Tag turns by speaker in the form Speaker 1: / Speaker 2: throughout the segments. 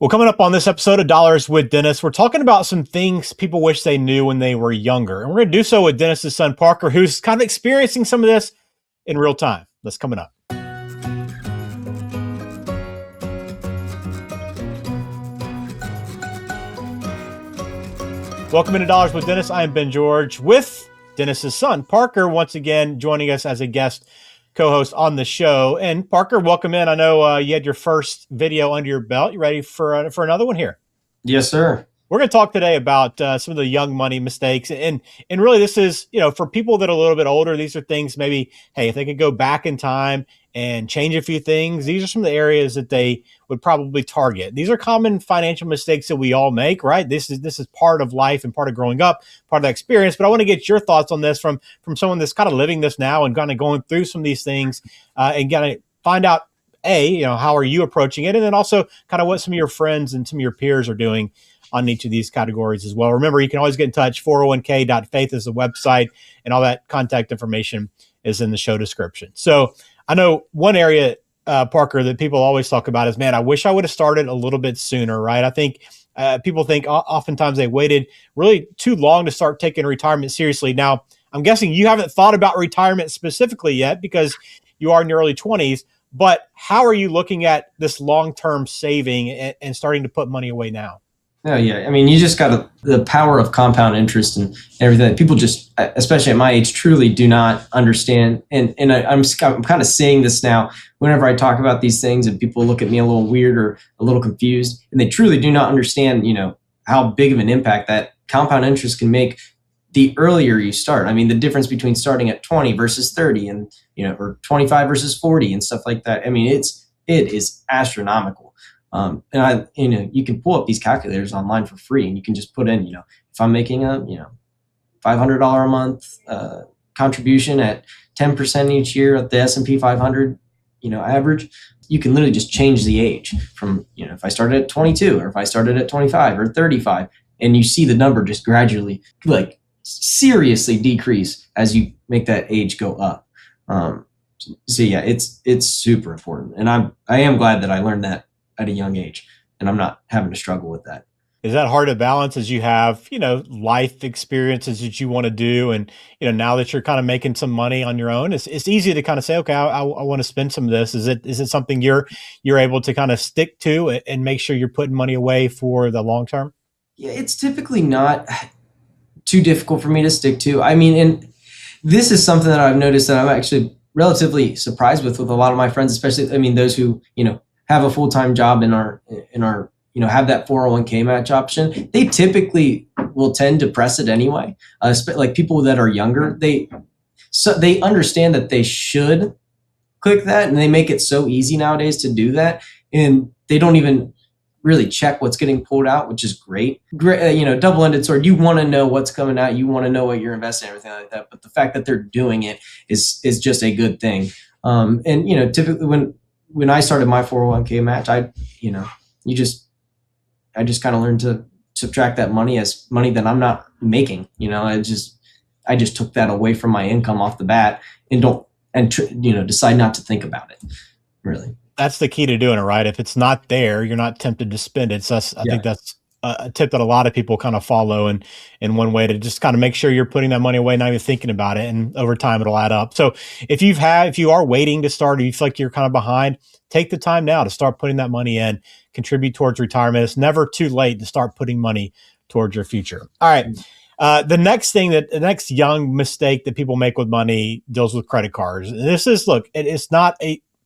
Speaker 1: Well, coming up on this episode of Dollars with Dennis, we're talking about some things people wish they knew when they were younger. And we're going to do so with Dennis's son, Parker, who's kind of experiencing some of this in real time. That's coming up. Welcome into Dollars with Dennis. I am Ben George with Dennis's son, Parker, once again joining us as a guest co-host on the show. And Parker, welcome in. I know you had your first video under your belt. You ready for another one here?
Speaker 2: Yes, sir.
Speaker 1: We're going to talk today about some of the young money mistakes. And really, this is, for people that are a little bit older, these are things maybe, hey, if they could go back in time and change a few things, these are some of the areas that they would probably target. These are common financial mistakes that we all make, right? This is part of life and part of growing up, part of that experience. But I want to get your thoughts on this from someone that's kind of living this now and kind of going through some of these things and kind of find out, how are you approaching it? And then also kind of what some of your friends and some of your peers are doing on each of these categories as well. Remember, you can always get in touch. 401k.faith is the website, and all that contact information is in the show description. So I know one area, Parker, that people always talk about is, man, I wish I would have started a little bit sooner, right? I think people think oftentimes they waited really too long to start taking retirement seriously. Now, I'm guessing you haven't thought about retirement specifically yet because you are in your early 20s, but how are you looking at this long-term saving and starting to put money away now?
Speaker 2: Oh, yeah. I mean, you just got the power of compound interest and everything. People just, especially at my age, truly do not understand. And I'm kind of seeing this now whenever I talk about these things and people look at me a little weird or a little confused, and they truly do not understand, how big of an impact that compound interest can make the earlier you start. I mean, the difference between starting at 20 versus 30 and, or 25 versus 40 and stuff like that. I mean, it is astronomical. You can pull up these calculators online for free, and you can just put in, if I'm making a, $500 a month contribution at 10% each year at the S&P 500, average, you can literally just change the age from, if I started at 22 or if I started at 25 or 35, and you see the number just gradually, like, seriously decrease as you make that age go up. So yeah, it's super important, and I am glad that I learned that at a young age, and I'm not having to struggle with that.
Speaker 1: Is that hard to balance as you have, life experiences that you want to do? And, now that you're kind of making some money on your own, it's easy to kind of say, okay, I want to spend some of this. Is it something you're able to kind of stick to and make sure you're putting money away for the long term?
Speaker 2: Yeah, it's typically not too difficult for me to stick to. I mean, and this is something that I've noticed that I'm actually relatively surprised with a lot of my friends, especially, those who, have a full-time job in our have that 401k match option. They typically will tend to press it anyway. Like people that are younger, they understand that they should click that, and they make it so easy nowadays to do that, and they don't even really check what's getting pulled out, which is great. Double-ended sword. You want to know what's coming out. You want to know what you're investing in, everything like that. But the fact that they're doing it is just a good thing. Typically when I started my 401k match, I just kind of learned to subtract that money as money that I'm not making. I just took that away from my income off the bat and decide not to think about it. Really,
Speaker 1: that's the key to doing it, right? If it's not there, you're not tempted to spend it. So I think that's a tip that a lot of people kind of follow, and in one way to just kind of make sure you're putting that money away, not even thinking about it, and over time it'll add up. So if you are waiting to start, or you feel like you're kind of behind, take the time now to start putting that money in, contribute towards retirement. It's never too late to start putting money towards your future. All right. The next young mistake that people make with money deals with credit cards. And this is, it's not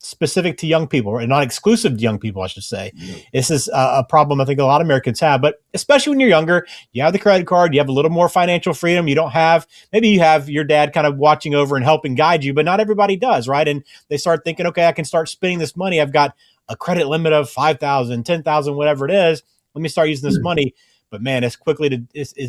Speaker 1: specific to young people, or not exclusive to young people, I should say. This is a problem I think a lot of Americans have, but especially when you're younger, you have the credit card, you have a little more financial freedom. Maybe you have your dad kind of watching over and helping guide you, but not everybody does, right? And they start thinking, okay, I can start spending this money. I've got a credit limit of 5,000, 10,000, whatever it is. Let me start using this money. But man, it's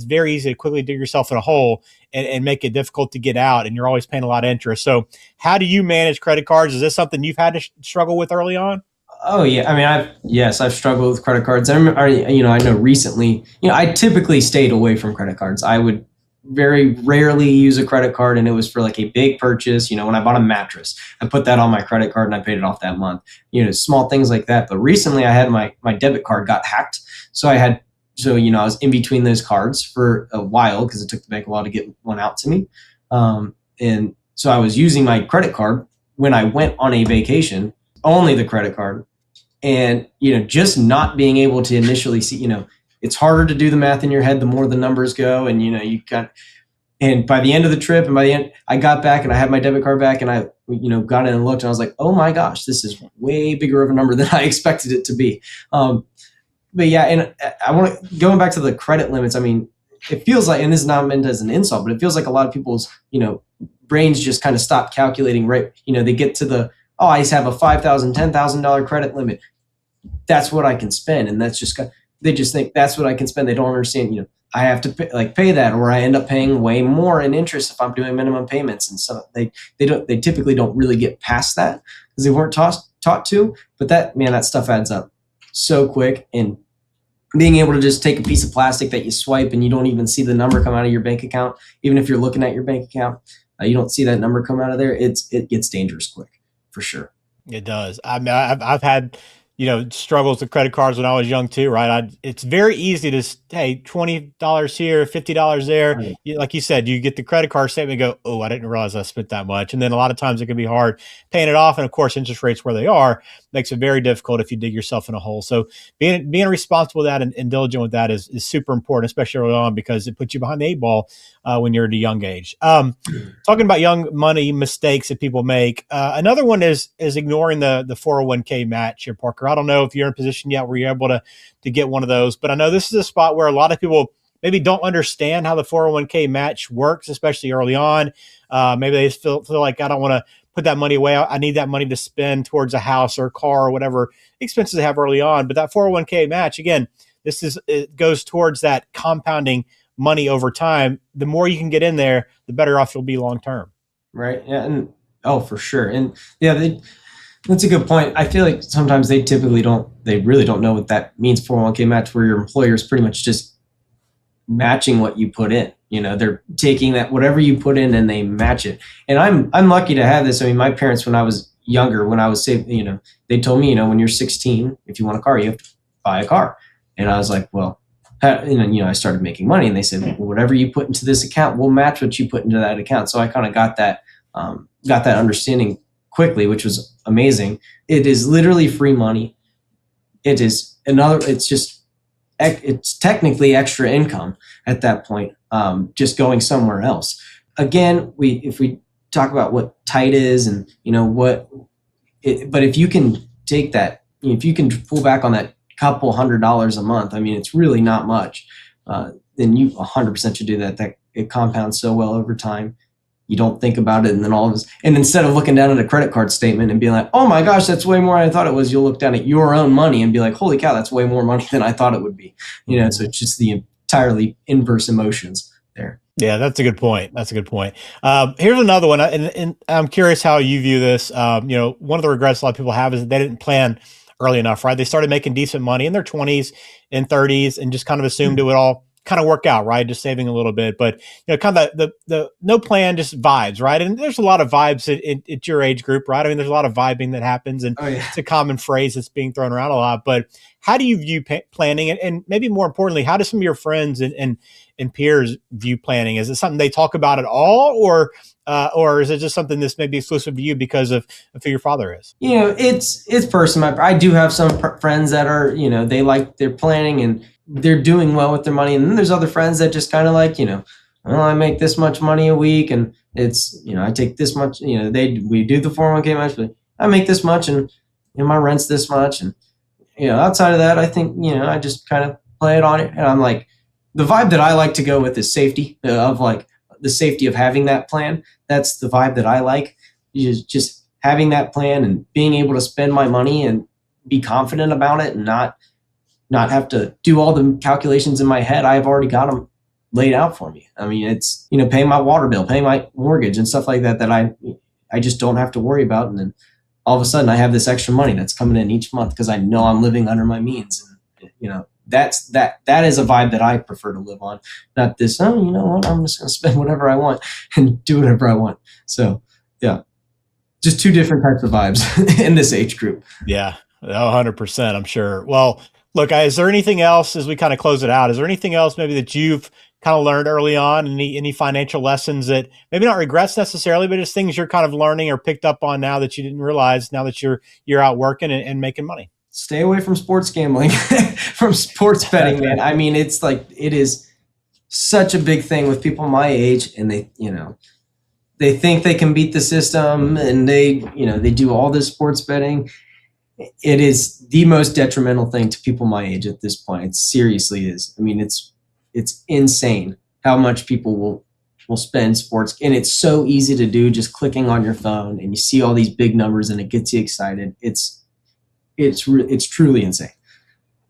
Speaker 1: very easy to quickly dig yourself in a hole and make it difficult to get out. And you're always paying a lot of interest. So how do you manage credit cards? Is this something you've had to struggle with early on?
Speaker 2: Oh yeah. I mean, I've struggled with credit cards. I know recently, I typically stayed away from credit cards. I would very rarely use a credit card, and it was for like a big purchase. When I bought a mattress, I put that on my credit card and I paid it off that month. Small things like that. But recently I had my debit card got hacked. I was in between those cards for a while because it took the bank a while to get one out to me. And so I was using my credit card when I went on a vacation, only the credit card. And, just not being able to initially see, it's harder to do the math in your head the more the numbers go. And, and by the end of the trip and by the end, I got back and I had my debit card back and I, got in and looked and I was like, oh my gosh, this is way bigger of a number than I expected it to be. But yeah, and going back to the credit limits. I mean, it feels like, and this is not meant as an insult, but it feels like a lot of people's, brains just kind of stop calculating, right? They get to I have a $5,000, $10,000 credit limit. That's what I can spend. And that's just, they just think that's what I can spend. They don't understand, I have to pay that, or I end up paying way more in interest if I'm doing minimum payments. And so they typically don't really get past that because they weren't taught to, but that stuff adds up so quick. And being able to just take a piece of plastic that you swipe and you don't even see the number come out of your bank account, even if you're looking at your bank account, you don't see that number come out of there. It gets dangerous quick, for sure.
Speaker 1: It does. I mean, I've had struggles with credit cards when I was young too, right? It's very easy to, hey, $20 here, $50 there. Right. Like you said, you get the credit card statement and go, oh, I didn't realize I spent that much. And then a lot of times it can be hard paying it off. And of course, interest rates where they are makes it very difficult if you dig yourself in a hole. So being responsible with that and diligent with that is super important, especially early on, because it puts you behind the 8 ball when you're at a young age. Talking about young money mistakes that people make. Another one is ignoring the 401k match here, Parker. I don't know if you're in a position yet where you're able to get one of those, but I know this is a spot where a lot of people maybe don't understand how the 401k match works, especially early on. Maybe they just feel like, I don't want to put that money away. I need that money to spend towards a house or a car or whatever expenses they have early on. But that 401k match, again, it goes towards that compounding money over time. The more you can get in there, the better off you'll be long term.
Speaker 2: Right. Yeah. And for sure. And yeah, that's a good point. I feel like sometimes they really don't know what that means, 401k match, where your employer is pretty much just matching what you put in. They're taking that, whatever you put in, and they match it. And I'm lucky to have this. I mean, my parents, when I was younger, when I was saving, they told me, when you're 16, if you want a car, you have to buy a car. And I was like, well, and then, I started making money, and they said, well, whatever you put into this account, we'll match what you put into that account. So I kind of got that understanding quickly, which was amazing. It is literally free money. It's technically extra income at that point, just going somewhere else. Again, if we talk about what tight is and, but if you can take that, if you can pull back on that couple $100 a month, I mean, it's really not much. Then you 100% should do that. That it compounds so well over time. You don't think about it, and then and instead of looking down at a credit card statement and being like, oh my gosh, that's way more than I thought it was, you'll look down at your own money and be like, holy cow, that's way more money than I thought it would be. So it's just the entirely inverse emotions there.
Speaker 1: Yeah, that's a good point. Here's another one, and I'm curious how you view this. One of the regrets a lot of people have is that they didn't plan early enough, right? They started making decent money in their 20s and 30s and just kind of assumed it would all kind of work out, right? Just saving a little bit, but kind of the no plan, just vibes, right? And there's a lot of vibes at your age group, right? I mean, there's a lot of vibing that happens, and It's a common phrase that's being thrown around a lot. But how do you view planning, and maybe more importantly, how do some of your friends and peers view planning? Is it something they talk about at all, or is it just something that's maybe exclusive to you because of who your father is?
Speaker 2: It's personal. I do have some friends that are, they like their planning and they're doing well with their money. And then there's other friends that just kind of like, well, I make this much money a week, and it's, I take this much, we do the 401k match, but I make this much, and my rent's this much. And, outside of that, I think, I just kind of play it on it. And I'm like, the vibe that I like to go with is safety, of like the safety of having that plan. That's the vibe that I like, is just having that plan and being able to spend my money and be confident about it, and not have to do all the calculations in my head. I've already got them laid out for me. I mean, it's, paying my water bill, paying my mortgage and stuff like that, that I just don't have to worry about. And then all of a sudden I have this extra money that's coming in each month because I know I'm living under my means. And, that is a vibe that I prefer to live on. Not this, oh, you know what, I'm just going to spend whatever I want and do whatever I want. So yeah, just two different types of vibes in this age group.
Speaker 1: Yeah, 100%, I'm sure. Well, look, is there anything else as we kind of close it out? Is there anything else maybe that you've kind of learned early on? Any financial lessons that maybe not regrets necessarily, but just things you're kind of learning or picked up on now that you didn't realize now that you're out working and making money?
Speaker 2: Stay away from sports gambling, from sports betting, man. I mean, it's like, it is such a big thing with people my age, and they think they can beat the system, and they do all this sports betting. It is the most detrimental thing to people my age at this point. It seriously is. I mean, it's insane how much people will spend sports, and it's so easy to do, just clicking on your phone, and you see all these big numbers and it gets you excited. It's truly insane.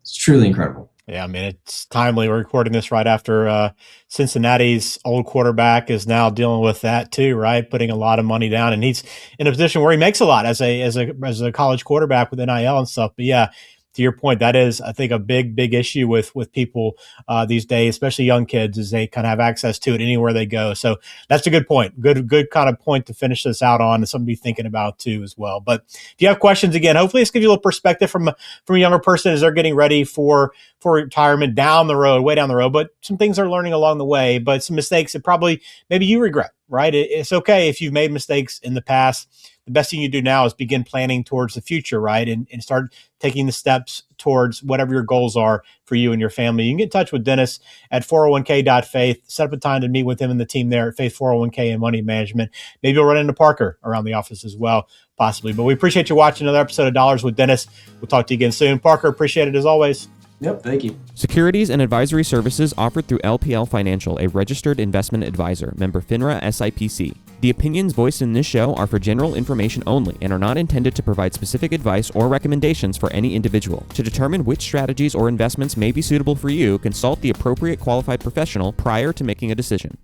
Speaker 2: It's truly incredible.
Speaker 1: Yeah, I mean, it's timely. We're recording this right after Cincinnati's old quarterback is now dealing with that too, right? Putting a lot of money down, and he's in a position where he makes a lot as a college quarterback with NIL and stuff. But yeah, to your point, that is, I think, a big issue with people these days, especially young kids, is they kind of have access to it anywhere they go. So that's a good point. Good kind of point to finish this out on, and something to be thinking about too as well. But if you have questions, again, hopefully this gives you a little perspective from a younger person as they're getting ready for retirement down the road, way down the road. But some things they're learning along the way, but some mistakes that probably maybe you regret, right? It's okay if you've made mistakes in the past. The best thing you do now is begin planning towards the future, right? And start taking the steps towards whatever your goals are for you and your family. You can get in touch with Dennis at 401k.faith. Set up a time to meet with him and the team there at Faith 401k and Money Management. Maybe you'll run into Parker around the office as well, possibly. But we appreciate you watching another episode of Dollars with Dennis. We'll talk to you again soon. Parker, appreciate it as always.
Speaker 2: Yep, thank you.
Speaker 3: Securities and advisory services offered through LPL Financial, a registered investment advisor, member FINRA SIPC. The opinions voiced in this show are for general information only and are not intended to provide specific advice or recommendations for any individual. To determine which strategies or investments may be suitable for you, consult the appropriate qualified professional prior to making a decision.